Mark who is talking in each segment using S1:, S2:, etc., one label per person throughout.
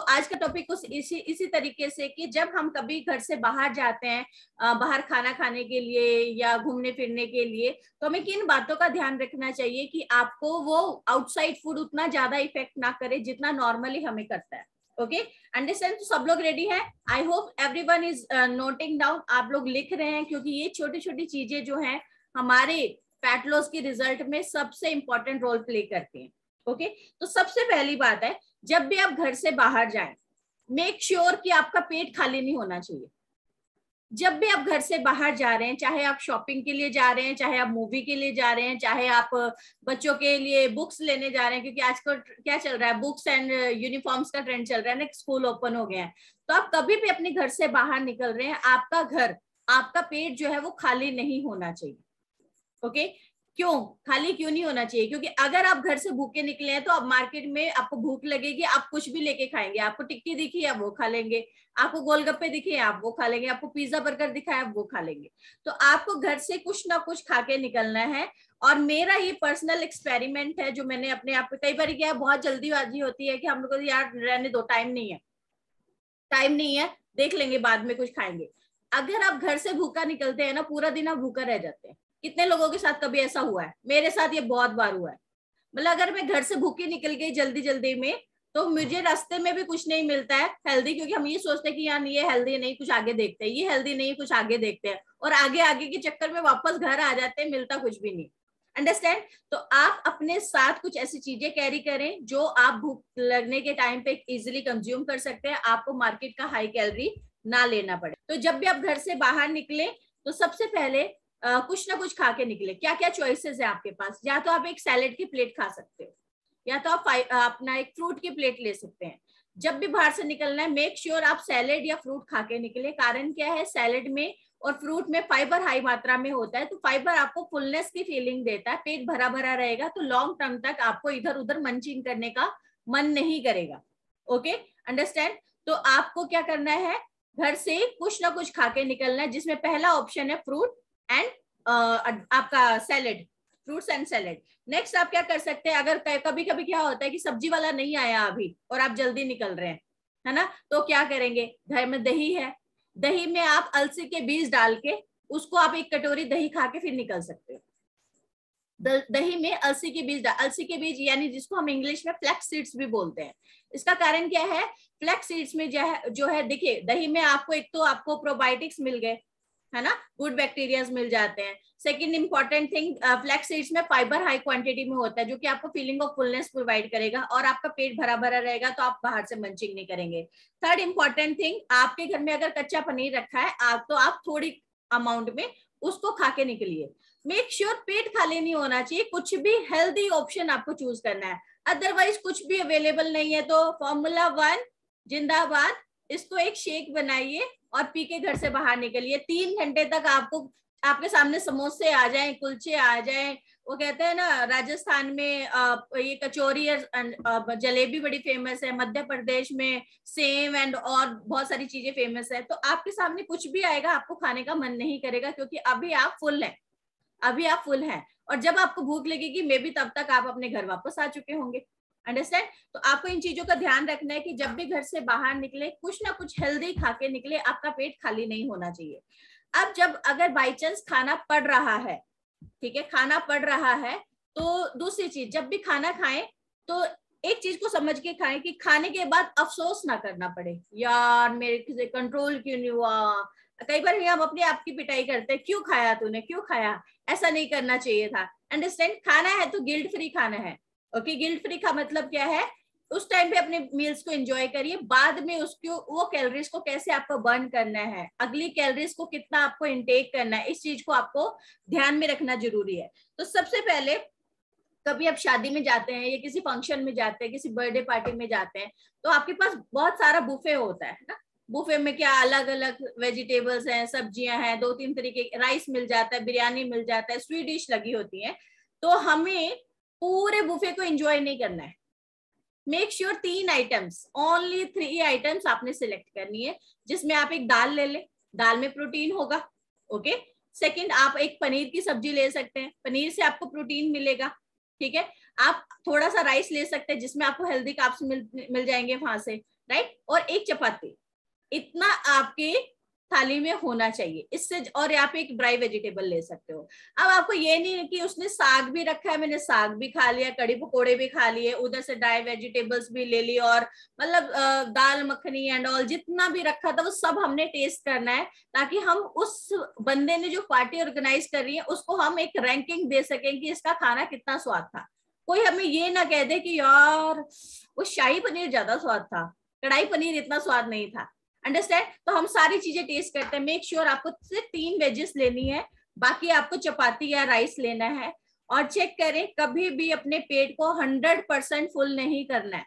S1: आज का टॉपिक कुछ इसी तरीके से कि जब हम कभी घर से बाहर जाते हैं, बाहर खाना खाने के लिए या घूमने फिरने के लिए, तो हमें किन बातों का ध्यान रखना चाहिए कि आपको वो आउटसाइड फूड उतना ज्यादा इफेक्ट ना करे जितना नॉर्मली हमें करता है। Okay, understand? तो सब लोग रेडी है? I hope everyone is noting down. आप लोग लिख रहे हैं क्योंकि ये छोटी छोटी चीजें जो हैं हमारे फैट लॉस के रिजल्ट में सबसे इंपॉर्टेंट रोल प्ले करती हैं। ओके, तो सबसे पहली बात है, जब भी आप घर से बाहर जाएं, मेक श्योर कि आपका पेट खाली नहीं होना चाहिए। जब भी आप घर से बाहर जा रहे हैं, चाहे आप शॉपिंग के लिए जा रहे हैं, चाहे आप मूवी के लिए जा रहे हैं, चाहे आप बच्चों के लिए बुक्स लेने जा रहे हैं, क्योंकि आजकल क्या चल रहा है, बुक्स एंड यूनिफॉर्म्स का ट्रेंड चल रहा है ना, स्कूल ओपन हो गया है। तो आप कभी भी अपने घर से बाहर निकल रहे हैं, आपका घर, आपका पेट जो है वो खाली नहीं होना चाहिए। ओके, क्यों खाली क्यों नहीं होना चाहिए? क्योंकि अगर आप घर से भूखे निकले हैं तो अब मार्केट में आपको भूख लगेगी, आप कुछ भी लेके खाएंगे। आपको टिक्की दिखी है, वो खा लेंगे। आपको गोलगप्पे दिखे, आप वो खा लेंगे। आपको पिज्जा बर्गर दिखा है, आप वो खा लेंगे। तो आपको घर से कुछ ना कुछ खा के निकलना है। और मेरा ये पर्सनल एक्सपेरिमेंट है जो मैंने अपने आप पे कई बार किया है। बहुत जल्दीबाजी होती है कि हम लोग को यार रहने दो, टाइम नहीं है, टाइम नहीं है, देख लेंगे बाद में कुछ खाएंगे। अगर आप घर से भूखा निकलते हैं ना, पूरा दिन आप भूखा रह जाते हैं। कितने लोगों के साथ कभी ऐसा हुआ है? मेरे साथ ये बहुत बार हुआ है। मतलब अगर मैं घर से भूखी निकल गई जल्दी जल्दी में, तो मुझे रास्ते में भी कुछ नहीं मिलता है हेल्दी, क्योंकि हम ये सोचते हैं कि यार ये हेल्दी नहीं, कुछ आगे देखते हैं, ये हेल्दी नहीं, कुछ आगे देखते हैं, और आगे आगे के चक्कर में वापस घर आ जाते हैं, मिलता कुछ भी नहीं। अंडरस्टैंड? तो आप अपने साथ कुछ ऐसी चीजें कैरी करें जो आप भूख लगने के टाइम पे इजिली कंज्यूम कर सकते हैं, आपको मार्केट का हाई कैलोरी ना लेना पड़े। तो जब भी आप घर से बाहर निकले तो सबसे पहले कुछ ना कुछ खा के निकले। क्या क्या चॉइसेस है आपके पास? या तो आप एक सैलेड की प्लेट खा सकते हो, या तो आप अपना एक फ्रूट की प्लेट ले सकते हैं। जब भी बाहर से निकलना है, मेक श्योर आप सैलेड या फ्रूट खा के निकले। कारण क्या है, सैलेड में और फ्रूट में फाइबर हाई मात्रा में होता है, तो फाइबर आपको फुलनेस की फीलिंग देता है, पेट भरा भरा रहेगा, तो लॉन्ग टर्म तक आपको इधर उधर मंचिंग करने का मन नहीं करेगा। Okay, understand? तो आपको क्या करना है, घर से कुछ ना कुछ खा के निकलना है, जिसमें पहला ऑप्शन है फ्रूट एंड आपका salad, fruits and salad. Next आप क्या कर सकते हैं, अगर कभी कभी क्या होता है कि सब्जी वाला नहीं आया अभी और आप जल्दी निकल रहे हैं, है ना, तो क्या करेंगे, घर में दही है, दही में आप अलसी के बीज डाल के उसको आप एक कटोरी दही खा के फिर निकल सकते हो। दही में अलसी के बीज, अलसी के बीज यानी जिसको हम इंग्लिश में फ्लैक्स सीड्स भी बोलते हैं। इसका कारण क्या है, फ्लैक्स सीड्स में जो है देखिए, दही में आपको एक तो आपको प्रोबायोटिक्स मिल गए, है ना, गुड बैक्टीरियाज मिल जाते हैं। Second important thing, flax seeds में फाइबर हाई क्वांटिटी में होता है, जो कि आपको फीलिंग ऑफ फुलनेस प्रोवाइड करेगा और आपका पेट भरा भरा रहेगा, तो आप बाहर से मंचिंग नहीं करेंगे। थर्ड इंपॉर्टेंट थिंग, आपके घर में अगर कच्चा पनीर रखा है तो आप थोड़ी अमाउंट में उसको खा के निकलिए। मेक श्योर पेट खाली नहीं होना चाहिए, कुछ भी हेल्दी ऑप्शन आपको चूज करना है। अदरवाइज कुछ भी अवेलेबल नहीं है तो फॉर्मूला 1 जिंदाबाद, इसको एक शेक बनाइए और पी के घर से बाहर निकलिए। 3 घंटे तक आपको आपके सामने समोसे आ जाएं, कुलचे आ जाएं, वो कहते हैं ना राजस्थान में ये कचौरी जलेबी बड़ी फेमस है, मध्य प्रदेश में सेम एंड और बहुत सारी चीजें फेमस है, तो आपके सामने कुछ भी आएगा आपको खाने का मन नहीं करेगा, क्योंकि अभी आप फुल हैं, अभी आप फुल हैं। और जब आपको भूख लगेगी मे बी तब तक आप अपने घर वापस आ चुके होंगे। अंडरस्टैंड? तो आपको इन चीजों का ध्यान रखना है कि जब भी घर से बाहर निकले कुछ ना कुछ हेल्दी खा के निकले, आपका पेट खाली नहीं होना चाहिए। अब जब अगर बाई चांस खाना पड़ रहा है, ठीक है, खाना पड़ रहा है, तो दूसरी चीज, जब भी खाना खाएं तो एक चीज को समझ के खाएं कि खाने के बाद अफसोस ना करना पड़े, यार मेरे से कंट्रोल क्यों नहीं हुआ। कई बार हम अपने आप की पिटाई करते हैं, क्यों खाया तूने, क्यों खाया, ऐसा नहीं करना चाहिए था। अंडरस्टैंड? खाना है तो गिल्ट फ्री खाना है। ओके, गिल्ट फ्री का मतलब क्या है, उस टाइम पे अपने मील्स को एंजॉय करिए, बाद में उसको वो कैलोरीज को कैसे आपको बर्न करना है, अगली कैलोरीज को कितना आपको इनटेक करना है, इस चीज को आपको ध्यान में रखना जरूरी है। तो सबसे पहले, कभी आप शादी में जाते हैं या किसी फंक्शन में जाते हैं, किसी बर्थडे पार्टी में जाते हैं, तो आपके पास बहुत सारा बुफे होता है ना। बुफे में क्या अलग अलग वेजिटेबल्स हैं, सब्जियां हैं, 2-3 तरीके, राइस मिल जाता है, बिरयानी मिल जाता है, स्वीट डिश लगी होती है। तो हमें पूरे बुफे को एंजॉय नहीं करना है। Make sure 3 items, only 3 items आपने सिलेक्ट करनी है, जिसमें आप एक दाल ले लें, दाल में प्रोटीन होगा। ओके, सेकंड आप एक पनीर की सब्जी ले सकते हैं, पनीर से आपको प्रोटीन मिलेगा। ठीक है, आप थोड़ा सा राइस ले सकते हैं जिसमें आपको हेल्दी कार्ब्स मिल जाएंगे वहां से। राइट, और एक चपाती, इतना आपके थाली में होना चाहिए। इससे, और यहाँ पे एक ड्राई वेजिटेबल ले सकते हो। अब आपको ये नहीं है कि उसने साग भी रखा है, मैंने साग भी खा लिया, कड़ी पकोड़े भी खा लिए, उधर से ड्राई वेजिटेबल्स भी ले ली, और मतलब दाल मखनी एंड ऑल जितना भी रखा था वो सब हमने टेस्ट करना है, ताकि हम उस बंदे ने जो पार्टी ऑर्गेनाइज कर रही है उसको हम एक रैंकिंग दे सकें कि इसका खाना कितना स्वाद था। कोई हमें ये ना कह दे कि यार वो शाही पनीर ज्यादा स्वाद था, कढ़ाई पनीर इतना स्वाद नहीं था। अंडरस्टैंड? तो हम सारी चीजें टेस्ट करते हैं। मेक श्योर आपको सिर्फ 3 वेजेस लेनी है, बाकी आपको चपाती या राइस लेना है। और चेक करें, कभी भी अपने पेट को 100% फुल नहीं करना है,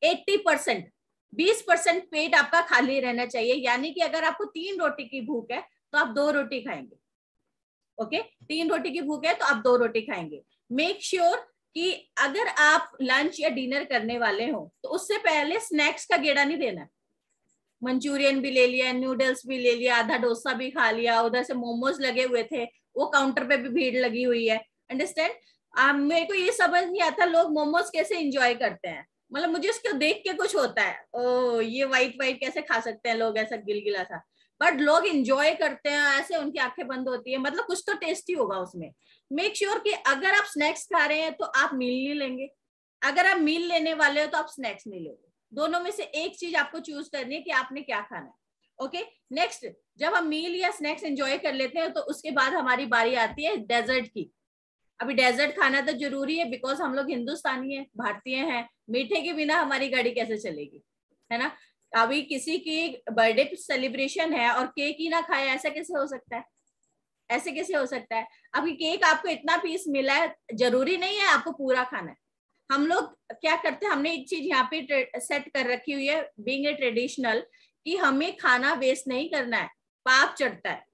S1: 80%, 20% पेट आपका खाली रहना चाहिए। यानी कि अगर आपको 3 रोटी की भूख है तो आप 2 रोटी खाएंगे। ओके, 3 रोटी की भूख है तो आप 2 रोटी खाएंगे। मेक श्योर कि अगर आप लंच या डिनर करने वाले हो तो उससे पहले स्नैक्स का गेड़ा नहीं देना। मंचूरियन भी ले लिया, नूडल्स भी ले लिया, आधा डोसा भी खा लिया, उधर से मोमोज लगे हुए थे, वो काउंटर पे भी भीड़ लगी हुई है। अंडरस्टैंड? मेरे को ये समझ नहीं आता लोग मोमोज कैसे एंजॉय करते हैं। मतलब मुझे उसको देख के कुछ होता है, ओ ये वाइट वाइट कैसे खा सकते हैं लोग, ऐसा गिलगिला सा। बट लोग एंजॉय करते हैं ऐसे, उनकी आंखें बंद होती है, मतलब कुछ तो टेस्टी होगा उसमें। मेक श्योर कि अगर आप स्नैक्स खा रहे हैं तो आप मील नहीं लेंगे, अगर आप मील लेने वाले हो तो आप स्नैक्स नहीं लोगे। दोनों में से एक चीज आपको चूज करनी है कि आपने क्या खाना है। ओके, नेक्स्ट, जब हम मील या स्नैक्स एंजॉय कर लेते हैं तो उसके बाद हमारी बारी आती है डेजर्ट की। अभी डेजर्ट खाना तो जरूरी है, बिकॉज हम लोग हिंदुस्तानी है, भारतीय हैं, मीठे के बिना हमारी गाड़ी कैसे चलेगी, है ना। अभी किसी की बर्थडे सेलिब्रेशन है और केक ही ना खाए, ऐसा कैसे हो सकता है? ऐसे कैसे हो सकता है? अभी केक आपको इतना पीस मिला है, जरूरी नहीं है आपको पूरा खाना है। हम लोग क्या करते हैं, हमने एक चीज यहाँ पे सेट कर रखी हुई है, बीइंग ए ट्रेडिशनल, कि हमें खाना वेस्ट नहीं करना है, पाप चढ़ता है।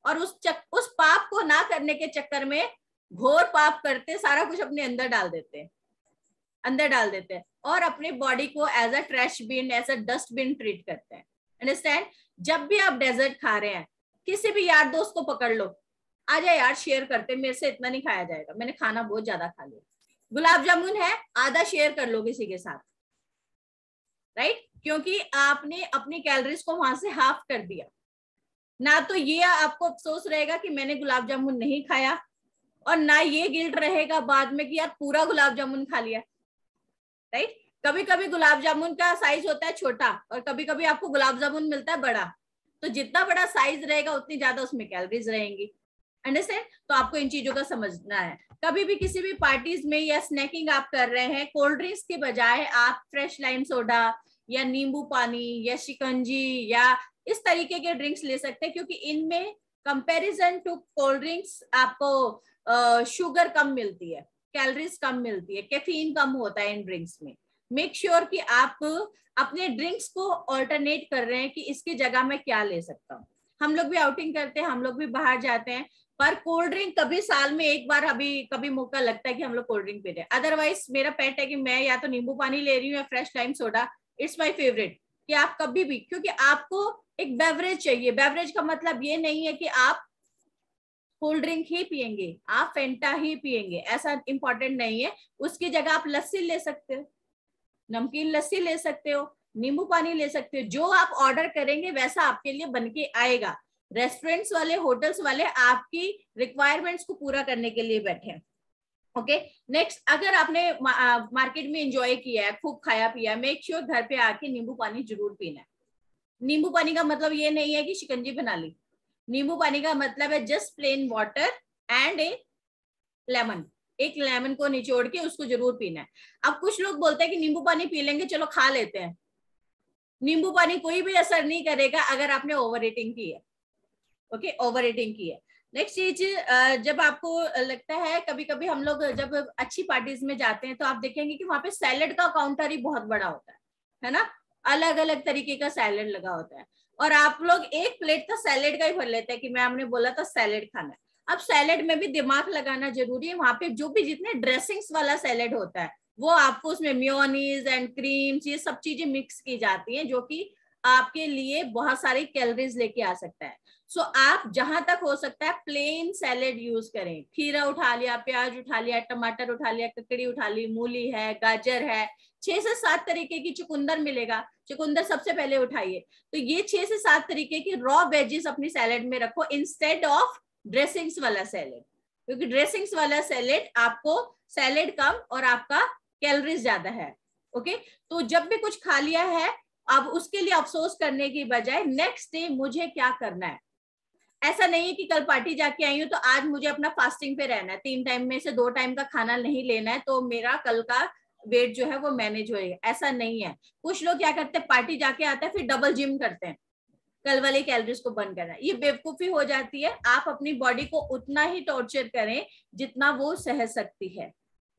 S1: और उस पाप को ना करने के चक्कर में घोर पाप करते, सारा कुछ अपने अंदर डाल देते हैं, और अपने बॉडी को as a trash bin, as a dustbin treat करते हैं। अंडरस्टैंड? जब भी आप डेजर्ट खा रहे हैं, किसी भी यार दोस्त को पकड़ लो, आजा यार शेयर करते, मेरे से इतना नहीं खाया जाएगा, मैंने खाना बहुत ज्यादा खा लिया। गुलाब जामुन है, आधा शेयर कर लो किसी के साथ, राइट? क्योंकि आपने अपनी कैलोरीज को वहां से हाफ कर दिया। ना तो ये आपको अफसोस रहेगा कि मैंने गुलाब जामुन नहीं खाया, और ना ये गिल्ट रहेगा बाद में कि यार पूरा गुलाब जामुन खा लिया, राइट? कभी कभी गुलाब जामुन का साइज होता है छोटा, और कभी कभी आपको गुलाब जामुन मिलता है बड़ा, तो जितना बड़ा साइज रहेगा उतनी ज्यादा उसमें कैलोरीज रहेंगी। अंडरस्टैंड? तो आपको इन चीजों का समझना है। कभी भी किसी भी पार्टीज में या स्नैकिंग आप कर रहे हैं, कोल्ड ड्रिंक्स के बजाय आप फ्रेश लाइम सोडा या नींबू पानी या शिकंजी या इस तरीके के ड्रिंक्स ले सकते हैं, क्योंकि इनमें कंपैरिजन टू कोल्ड ड्रिंक्स आपको शुगर कम मिलती है, कैलोरीज कम मिलती है, कैफीन कम होता है इन ड्रिंक्स में। मेक श्योर कि आप अपने ड्रिंक्स को ऑल्टरनेट कर रहे हैं कि इसकी जगह मैं क्या ले सकता हूँ। हम लोग भी आउटिंग करते हैं, हम लोग भी बाहर जाते हैं, पर कोल्ड ड्रिंक कभी साल में एक बार अभी कभी मौका लगता है कि हम लोग कोल्ड ड्रिंक पी रहे हैं। अदरवाइज मेरा पेट है कि मैं या तो नींबू पानी ले रही हूँ या fresh lime soda, it's my favourite. कि आप कभी भी, क्योंकि आपको एक बेवरेज चाहिए। बेवरेज का मतलब ये नहीं है कि आप कोल्ड ड्रिंक ही पियेंगे, आप फेंटा ही पियेंगे, ऐसा इंपॉर्टेंट नहीं है। उसकी जगह आप लस्सी ले सकते हो, नमकीन लस्सी ले सकते हो, नींबू पानी ले सकते हो। जो आप ऑर्डर करेंगे वैसा आपके लिए बन के आएगा। रेस्टोरेंट्स वाले, होटल्स वाले आपकी रिक्वायरमेंट्स को पूरा करने के लिए बैठे हैं। ओके, नेक्स्ट, अगर आपने मार्केट में एंजॉय किया है, खूब खाया पिया, मेक श्योर घर पे आके नींबू पानी जरूर पीना है। नींबू पानी का मतलब ये नहीं है कि शिकंजी बना ली। नींबू पानी का मतलब है just plain water and A lemon. एक लेमन को निचोड़ के उसको जरूर पीना है। अब कुछ लोग बोलते हैं कि नींबू पानी पी लेंगे, चलो खा लेते हैं। नींबू पानी कोई भी असर नहीं करेगा अगर आपने ओवर ईटिंग की है। ओके, ओवर ईटिंग की है। नेक्स्ट चीज, जब आपको लगता है, कभी कभी हम लोग जब अच्छी पार्टीज में जाते हैं तो आप देखेंगे कि वहां पे सैलेड का काउंटर ही बहुत बड़ा होता है ना। अलग अलग तरीके का सैलेड लगा होता है, और आप लोग एक प्लेट तो सैलेड का ही भर लेते हैं कि मैम ने बोला था सैलेड खाना है। अब सैलेड में भी दिमाग लगाना जरूरी है। वहां पे जो भी जितने ड्रेसिंग्स वाला सैलेड होता है वो आपको उसमें मेयोनीज एंड क्रीम्स, ये सब चीजें मिक्स की जाती हैं, जो कि आपके लिए बहुत सारी कैलोरीज लेके आ सकता है। सो आप जहां तक हो सकता है प्लेन सैलेड यूज करें। खीरा उठा लिया, प्याज उठा लिया, टमाटर उठा लिया, ककड़ी उठा ली, मूली है, गाजर है, 6 से 7 तरीके की, चुकंदर मिलेगा, चुकंदर सबसे पहले उठाइए। तो ये 6 से 7 तरीके की रॉ वेजेस अपनी सैलेड में रखो इंस्टेड ऑफ ड्रेसिंग्स वाला सैलेड, क्योंकि ड्रेसिंग्स वाला सैलेड आपको सैलेड कम और आपका कैलोरीज ज्यादा है। ओके, तो जब भी कुछ खा लिया है, अब उसके लिए अफसोस करने की बजाय नेक्स्ट डे मुझे क्या करना है। ऐसा नहीं है कि कल पार्टी जाके आई हूं तो आज मुझे अपना फास्टिंग पे रहना है, 3 टाइम में से 2 टाइम का खाना नहीं लेना है तो मेरा कल का वेट जो है वो मैनेज होएगा, ऐसा नहीं है। कुछ लोग क्या करते हैं, पार्टी जाके आते हैं फिर डबल जिम करते हैं, कल वाली कैलोरीज को बर्न करना है, ये बेवकूफी हो जाती है। आप अपनी बॉडी को उतना ही टॉर्चर करें जितना वो सह सकती है।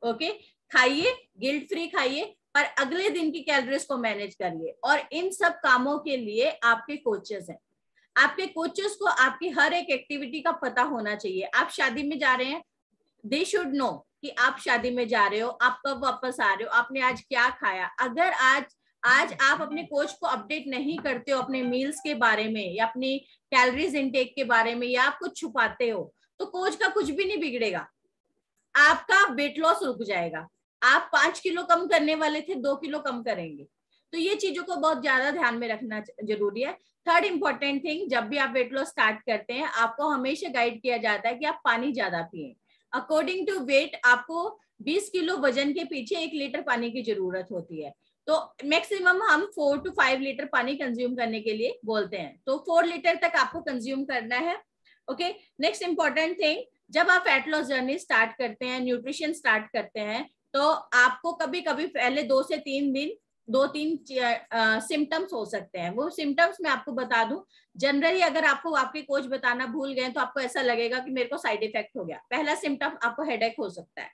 S1: ओके, खाइए, गिल्ट फ्री खाइए, पर अगले दिन की कैलोरीज को मैनेज करिए। और इन सब कामों के लिए आपके कोचेस हैं। आपके कोचेस को आपकी हर एक एक्टिविटी का पता होना चाहिए। आप शादी में जा रहे हैं, दे शुड नो कि आप शादी में जा रहे हो, आप कब वापस आ रहे हो, आपने आज क्या खाया। अगर आज आप अपने कोच को अपडेट नहीं करते हो अपने मील्स के बारे में या अपनी कैलोरीज इनटेक के बारे में, या आप कुछ छुपाते हो, तो कोच का कुछ भी नहीं बिगड़ेगा, आपका वेट लॉस रुक जाएगा। आप 5 किलो कम करने वाले थे, 2 किलो कम करेंगे। तो ये चीजों को बहुत ज्यादा ध्यान में रखना जरूरी है। थर्ड इंपॉर्टेंट थिंग, जब भी आप वेट लॉस स्टार्ट करते हैं आपको हमेशा गाइड किया जाता है कि आप पानी ज्यादा पिए। अकॉर्डिंग टू वेट आपको 20 किलो वजन के पीछे 1 लीटर पानी की जरूरत होती है। तो मैक्सिमम हम 4 to 5 लीटर पानी कंज्यूम करने के लिए बोलते हैं, तो 4 लीटर तक आपको कंज्यूम करना है। ओके, नेक्स्ट इंपॉर्टेंट थिंग, जब आप फैट लॉस जर्नी स्टार्ट करते हैं, न्यूट्रिशन स्टार्ट करते हैं, तो आपको कभी कभी पहले 2 से 3 दिन 2-3 सिम्टम्स हो सकते हैं। वो सिम्टम्स मैं आपको बता दूं, जनरली अगर आपको आपके कोच बताना भूल गए तो आपको ऐसा लगेगा कि मेरे को साइड इफेक्ट हो गया। पहला सिम्टम आपको हेडेक हो सकता है,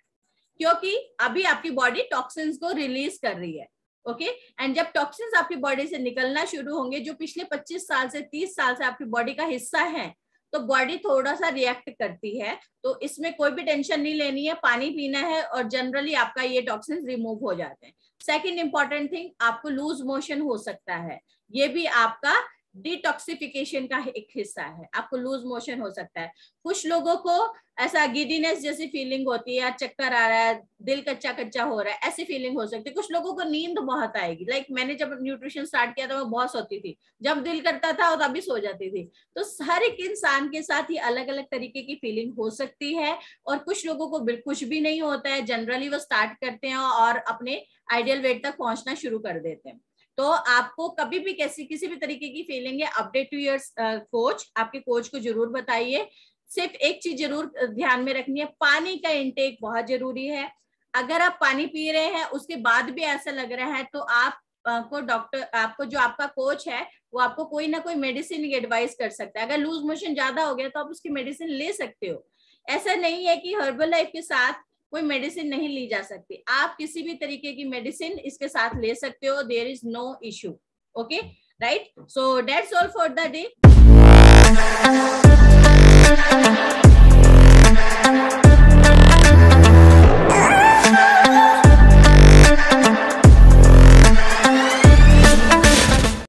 S1: क्योंकि अभी आपकी बॉडी टॉक्सिन्स को रिलीज कर रही है। ओके, एंड जब टॉक्सिन्स आपकी बॉडी से निकलना शुरू होंगे, जो पिछले 25 साल से 30 साल से आपकी बॉडी का हिस्सा है, तो बॉडी थोड़ा सा रिएक्ट करती है। तो इसमें कोई भी टेंशन नहीं लेनी है, पानी पीना है और जनरली आपका ये टॉक्सिन्स रिमूव हो जाते हैं। सेकेंड इंपॉर्टेंट थिंग, आपको लूज मोशन हो सकता है, ये भी आपका डिटॉक्सिफिकेशन का एक हिस्सा है, आपको लूज मोशन हो सकता है। कुछ लोगों को ऐसा गिडीनेस जैसी फीलिंग होती है, चक्कर आ रहा है, दिल कच्चा कच्चा हो रहा है, ऐसी फीलिंग हो सकती है। कुछ लोगों को नींद बहुत आएगी, लाइक मैंने जब न्यूट्रिशन स्टार्ट किया था मैं बहुत सोती थी, जब दिल करता था तभी सो जाती थी। तो हर एक इंसान के साथ ही अलग अलग तरीके की फीलिंग हो सकती है, और कुछ लोगों को कुछ भी नहीं होता है, जनरली वो स्टार्ट करते हैं और अपने आइडियल वेट तक पहुंचना शुरू कर देते हैं। तो आपको कभी भी किसी भी तरीके की फीलिंग है, अपडेट टू योर कोच, आपके कोच को जरूर बताइए। सिर्फ एक चीज जरूर ध्यान में रखनी है, पानी का इंटेक बहुत जरूरी है। अगर आप पानी पी रहे हैं उसके बाद भी ऐसा लग रहा है, तो आपको डॉक्टर, आपको जो आपका कोच है वो आपको कोई ना कोई मेडिसिन की एडवाइस कर सकता है। अगर लूज मोशन ज्यादा हो गया तो आप उसकी मेडिसिन ले सकते हो। ऐसा नहीं है कि हर्बल लाइफ के साथ कोई मेडिसिन नहीं ली जा सकती, आप किसी भी तरीके की मेडिसिन इसके साथ ले सकते हो, there is no issue. Okay, right, so that's all for the day.